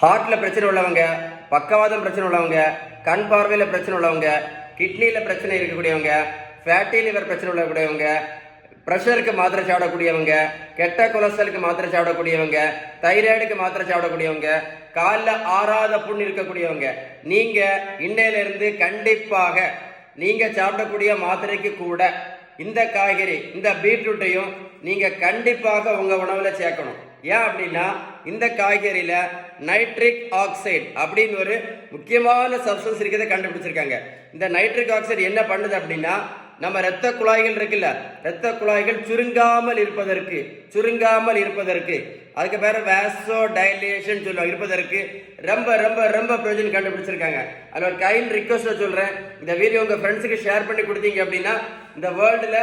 ஹார்ட்டில் பிரச்சனை உள்ளவங்க, பக்கவாதம் பிரச்சனை உள்ளவங்க, கண் பார்வையில் பிரச்சனை உள்ளவங்க, கிட்னியில் பிரச்சனை இருக்கக்கூடியவங்க, ஃபேட்டி லிவர் பிரச்சனை உள்ளக்கூடியவங்க, ப்ரெஷருக்கு மாத்திரை சாப்பிடக்கூடியவங்க, கெட்ட கொலஸ்ட்ராலுக்கு மாத்திரை சாப்பிடக்கூடியவங்க, தைராய்டுக்கு மாத்திரை சாப்பிடக்கூடியவங்க, காலில் ஆறாத புண் இருக்கக்கூடியவங்க, நீங்க இன்னையிலிருந்து கண்டிப்பாக நீங்க சாப்பிடக்கூடிய மாத்திரைக்கு கூட இந்த காய்கறி, இந்த பீட்ரூட்டையும் நீங்க கண்டிப்பாக உங்க உணவுல சேர்க்கணும். ஏன் அப்படின்னா இந்த காய்கறியில நைட்ரிக் ஆக்சைடு அப்படின்னு ஒரு முக்கியமான சப்ஸ்டன்ஸ் இருக்கிறத கண்டுபிடிச்சிருக்காங்க. இந்த நைட்ரிக் ஆக்சைடு என்ன பண்ணுது அப்படின்னா, நம்ம இரத்த குழாய்கள் இருக்குல்ல, இரத்த குழாய்கள் சுருங்காமல் இருப்பதற்கு அதுக்கு பேர் வேசோ டைலேஷன் சொல்லுவாங்க, இருப்பதற்கு ரொம்ப ரொம்ப ரொம்ப பிரயோஜனம் கண்டுபிடிச்சிருக்காங்க. அதில் ஒரு கைண்ட் ரிக்வஸ்ட் சொல்றேன், இந்த வீடியோ உங்க ஃப்ரெண்ட்ஸுக்கு ஷேர் பண்ணி கொடுத்தீங்க அப்படின்னா இந்த வேர்ல்டுல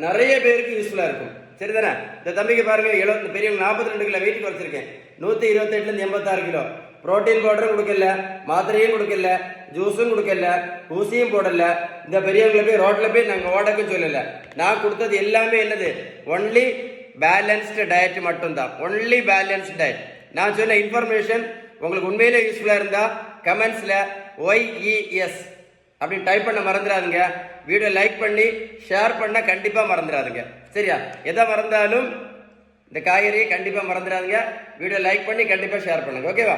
நிறைய பேருக்கு யூஸ்ஃபுல்லா இருக்கும். சரிதானே? இந்த தம்பிக்கு பாருங்க, பெரியவங்க 42 கிலோ வெயிட் குறைச்சிருக்கேன், 128 86 கிலோ. புரோட்டீன் பவுடரும் கொடுக்கல, மாத்திரையும் கொடுக்கல, ஜூஸும் கொடுக்கல, ஊசியும் போடல. இந்த பெரியவங்களை போய் ரோட்ல போய் நாங்கள் ஓடக்கும் சொல்லல. நான் கொடுத்தது எல்லாமே என்னது, ஒன்லி பேலன்ஸ்டு டயட் மட்டும்தான், ஒன்லி பேலன்ஸ்டு டயட். நான் சொன்ன இன்ஃபர்மேஷன் உங்களுக்கு உண்மையிலே யூஸ்ஃபுல்லா இருந்தா கமெண்ட்ஸ்ல YES அப்படின்னு டைப் பண்ண மறந்துடாதுங்க. வீடியோ லைக் பண்ணி ஷேர் பண்ண கண்டிப்பா மறந்துடாதுங்க. சரியா? எதை மறந்தாலும் இந்த காய்கறியை கண்டிப்பா மறந்துடாதுங்க. வீடியோ லைக் பண்ணி கண்டிப்பா ஷேர் பண்ணுங்க. ஓகேவா?